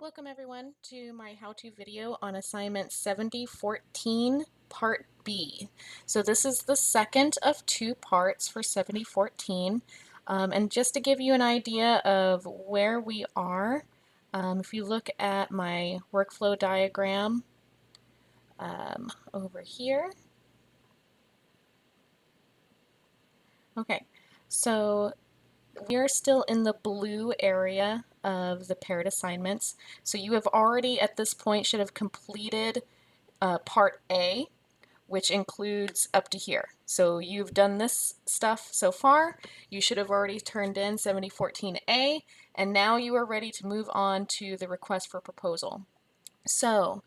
Welcome everyone to my how-to video on assignment 7014 part B. So this is the second of two parts for 7014. And just to give you an idea of where we are, if you look at my workflow diagram over here. Okay, so we are still in the blue area of the paired assignments. So you have already at this point should have completed part A, which includes up to here. So you've done this stuff so far. You should have already turned in 7014A, and now you are ready to move on to the request for proposal. So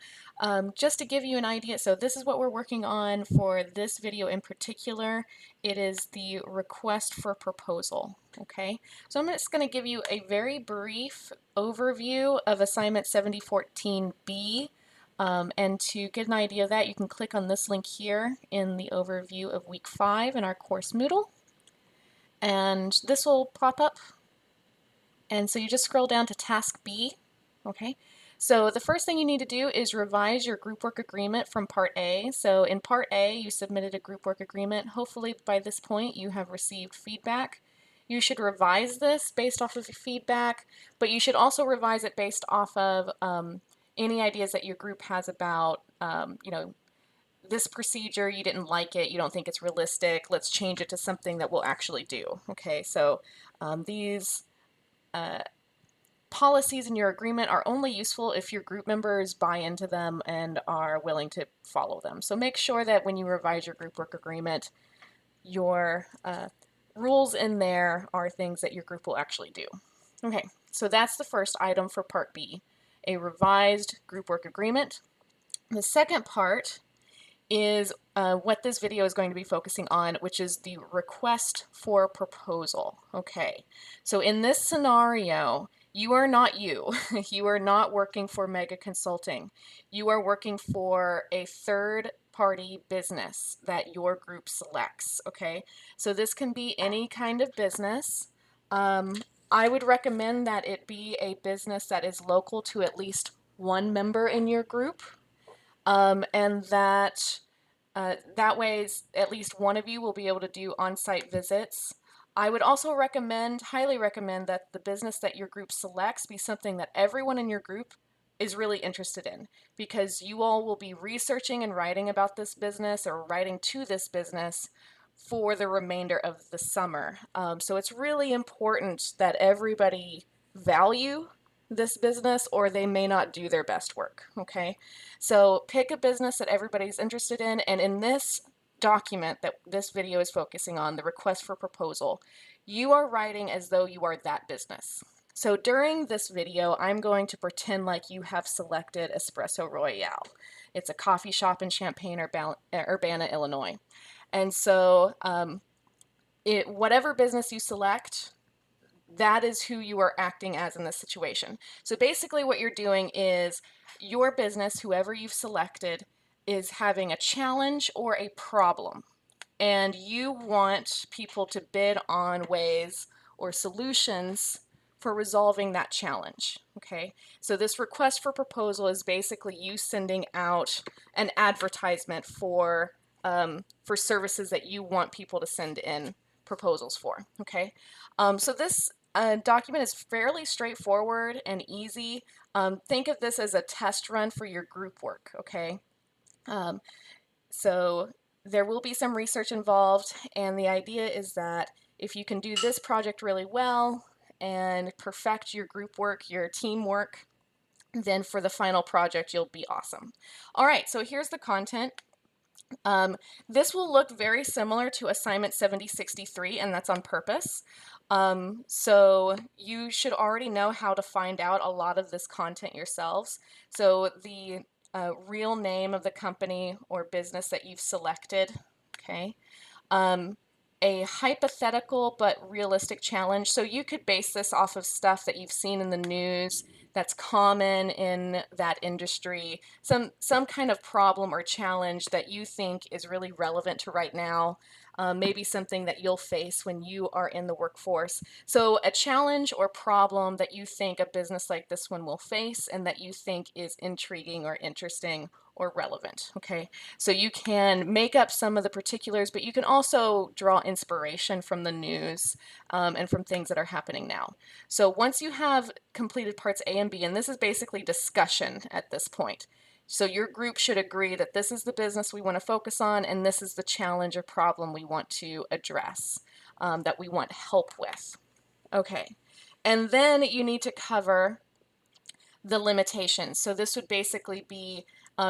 just to give you an idea, so this is what we're working on for this video in particular. It is the request for proposal. Okay, so I'm just going to give you a very brief overview of assignment 7014B. And to get an idea of that, you can click on this link here in the overview of week 5 in our course Moodle. And this will pop up. And so you just scroll down to task B. Okay. So the first thing you need to do is revise your group work agreement from part A. So in part A, you submitted a group work agreement. Hopefully by this point you have received feedback. You should revise this based off of the feedback, but you should also revise it based off of any ideas that your group has about, this procedure, you didn't like it, you don't think it's realistic, let's change it to something that we'll actually do. Okay, so these policies in your agreement are only useful if your group members buy into them and are willing to follow them. So make sure that when you revise your group work agreement, your rules in there are things that your group will actually do. Okay, so that's the first item for Part B, a revised group work agreement. The second part is what this video is going to be focusing on, which is the request for proposal. Okay, so in this scenario, you are not you. You are not working for Mega Consulting. You are working for a third-party business that your group selects. Okay, so this can be any kind of business. I would recommend that it be a business that is local to at least one member in your group, and that way at least one of you will be able to do on-site visits. I would also highly recommend that the business that your group selects be something that everyone in your group is really interested in, because you all will be researching and writing about this business or writing to this business for the remainder of the summer. So it's really important that everybody value this business or they may not do their best work. Okay, so pick a business that everybody's interested in, and in this document that this video is focusing on, the request for proposal, you are writing as though you are that business. So during this video, I'm going to pretend like you have selected Espresso Royale. It's a coffee shop in Champaign, Urbana, Illinois. And so whatever business you select, that is who you are acting as in this situation. So basically what you're doing is your business, whoever you've selected, is having a challenge or a problem, and you want people to bid on ways or solutions for resolving that challenge. Okay, so this request for proposal is basically you sending out an advertisement for services that you want people to send in proposals for. Okay, so this document is fairly straightforward and easy. Think of this as a test run for your group work. Okay, so there will be some research involved, and the idea is that if you can do this project really well and perfect your group work, your teamwork, then for the final project you'll be awesome. All right, so here's the content. This will look very similar to assignment 7063, and that's on purpose. So you should already know how to find out a lot of this content yourselves. So the real name of the company or business that you've selected, okay? A hypothetical but realistic challenge. So you could base this off of stuff that you've seen in the news that's common in that industry, some kind of problem or challenge that you think is really relevant to right now. maybe something that you'll face when you are in the workforce. So a challenge or problem that you think a business like this one will face and that you think is intriguing or interesting or relevant, okay? So you can make up some of the particulars, but you can also draw inspiration from the news and from things that are happening now. So once you have completed parts A and B, and this is basically discussion at this point, so your group should agree that this is the business we want to focus on and this is the challenge or problem we want to address, that we want help with. Okay, and then you need to cover the limitations. So this would basically be,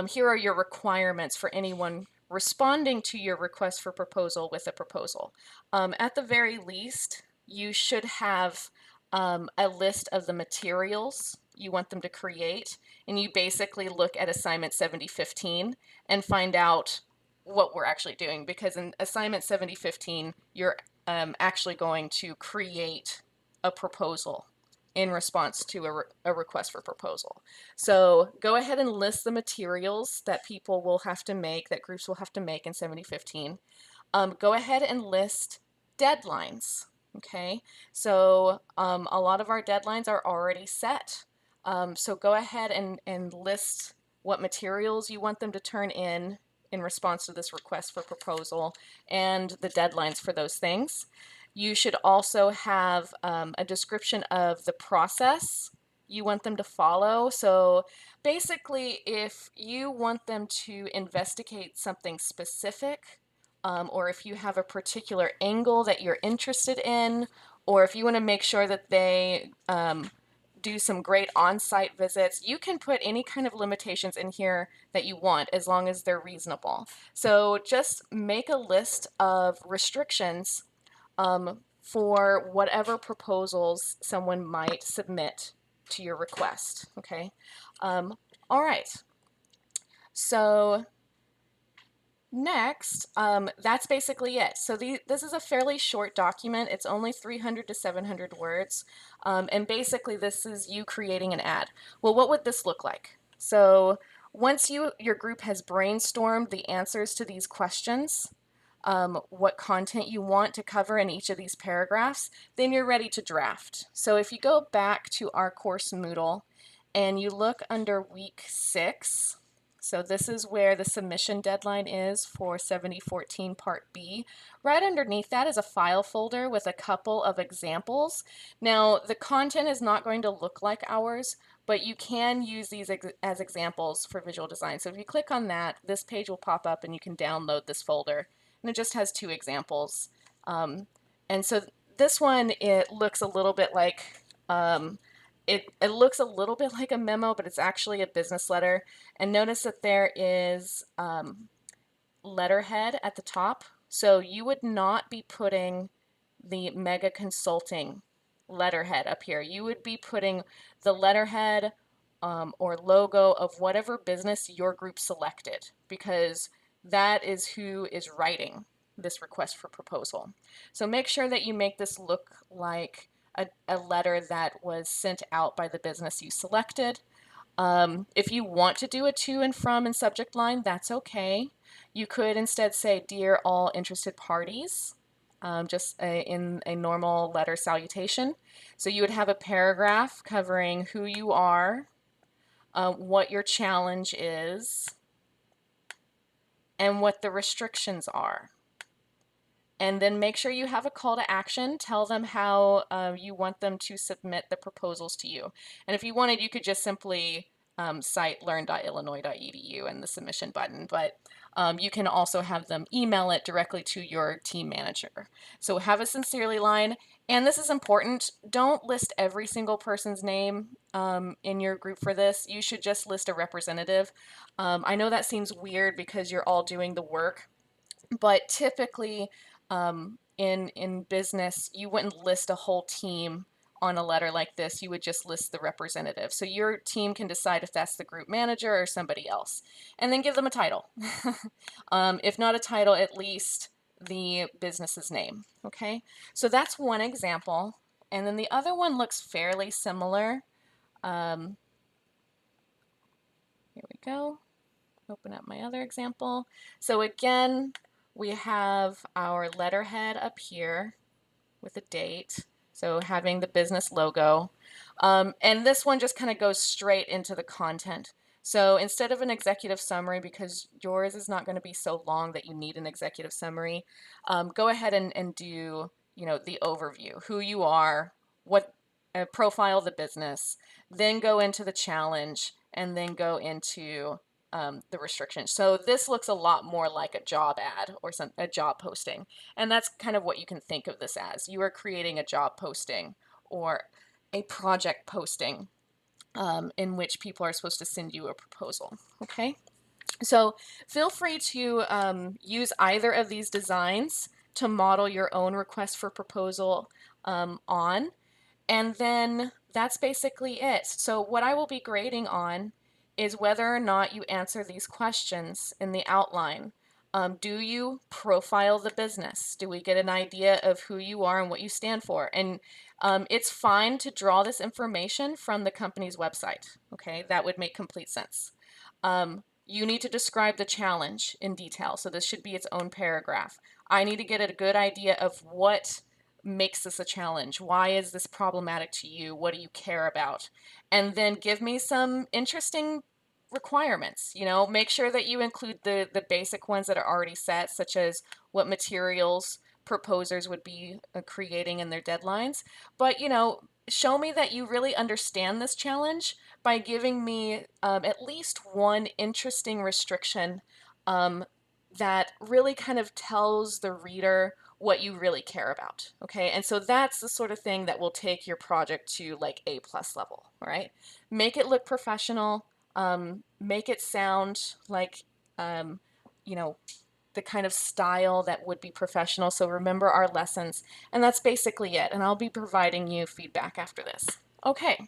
here are your requirements for anyone responding to your request for proposal with a proposal. At the very least, you should have a list of the materials you want them to create, and you basically look at assignment 7015 and find out what we're actually doing, because in assignment 7015 you're actually going to create a proposal in response to a request for proposal. So go ahead and list the materials that people will have to make, that groups will have to make in 7015. Go ahead and list deadlines, okay? So a lot of our deadlines are already set. So go ahead and list what materials you want them to turn in response to this request for proposal and the deadlines for those things. You should also have a description of the process you want them to follow. So basically, if you want them to investigate something specific, or if you have a particular angle that you're interested in, or if you want to make sure that they do some great on-site visits, you can put any kind of limitations in here that you want as long as they're reasonable. So just make a list of restrictions for whatever proposals someone might submit to your request, okay? All right, so next, that's basically it. So this is a fairly short document. It's only 300 to 700 words, and basically this is you creating an ad. Well, what would this look like? So once your group has brainstormed the answers to these questions, what content you want to cover in each of these paragraphs, then you're ready to draft. So if you go back to our course Moodle and you look under week 6, so this is where the submission deadline is for 7014 Part B. Right underneath that is a file folder with a couple of examples. Now, the content is not going to look like ours, but you can use these as examples for visual design. So if you click on that, this page will pop up and you can download this folder. And it just has 2 examples. And so this one, it looks a little bit like it looks a little bit like a memo, but it's actually a business letter. And notice that there is letterhead at the top. So you would not be putting the Mega Consulting letterhead up here. You would be putting the letterhead or logo of whatever business your group selected, because that is who is writing this request for proposal. So make sure that you make this look like a letter that was sent out by the business you selected. If you want to do a to and from in subject line, that's okay. You could instead say, "Dear all interested parties," in a normal letter salutation. So you would have a paragraph covering who you are, what your challenge is, and what the restrictions are. And then make sure you have a call to action. Tell them how you want them to submit the proposals to you. And if you wanted, you could just simply cite learn.illinois.edu and the submission button, but you can also have them email it directly to your team manager. So have a sincerely line. And this is important. Don't list every single person's name in your group for this. You should just list a representative. I know that seems weird because you're all doing the work, but typically in business, you wouldn't list a whole team on a letter like this. You would just list the representative. So your team can decide if that's the group manager or somebody else. And then give them a title. If not a title, at least the business's name. Okay, so that's one example. And then the other one looks fairly similar. Here we go. Open up my other example. So again, we have our letterhead up here with a date. So having the business logo. And this one just kind of goes straight into the content. So instead of an executive summary, because yours is not going to be so long that you need an executive summary, go ahead and do, the overview, who you are, what profile the business, then go into the challenge, and then go into the restrictions. So this looks a lot more like a job ad or a job posting. And that's kind of what you can think of this as. You are creating a job posting or a project posting in which people are supposed to send you a proposal. Okay, so feel free to use either of these designs to model your own request for proposal on. And then that's basically it. So what I will be grading on is whether or not you answer these questions in the outline. Do you profile the business? Do we get an idea of who you are and what you stand for? And it's fine to draw this information from the company's website. Okay, that would make complete sense. You need to describe the challenge in detail. So this should be its own paragraph. I need to get a good idea of what makes this a challenge. Why is this problematic to you? What do you care about? And then give me some interesting requirements. Make sure that you include the basic ones that are already set, such as what materials proposers would be creating in their deadlines. But, show me that you really understand this challenge by giving me at least one interesting restriction that really kind of tells the reader what you really care about. Okay, and so that's the sort of thing that will take your project to like A+ level. All right, make it look professional, make it sound like you know the kind of style that would be professional. So remember our lessons, and that's basically it. And I'll be providing you feedback after this. Okay,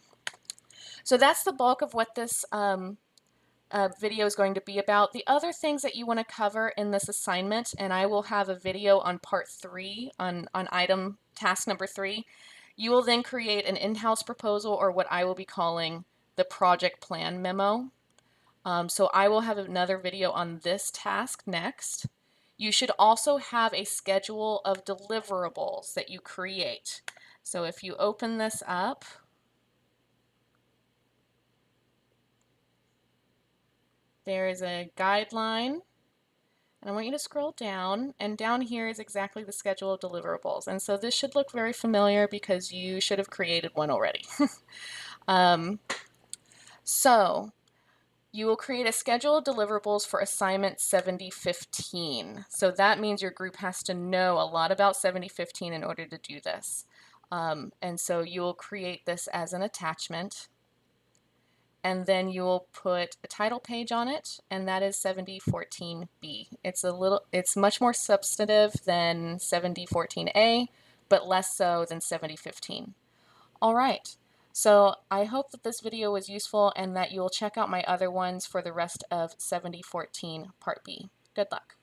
so that's the bulk of what this video is going to be about. The other things that you want to cover in this assignment, and I will have a video on part 3 on item task number 3. You will then create an in-house proposal, or what I will be calling the project plan memo. So I will have another video on this task next. You should also have a schedule of deliverables that you create. So if you open this up, there is a guideline, and I want you to scroll down, and down here is exactly the schedule of deliverables. And so this should look very familiar because you should have created one already. So you will create a schedule of deliverables for assignment 7015. So that means your group has to know a lot about 7015 in order to do this. And so you will create this as an attachment, and then you will put a title page on it, and that is 7014B. It's much more substantive than 7014A, but less so than 7015. All right. So I hope that this video was useful and that you will check out my other ones for the rest of 7014 Part B. Good luck.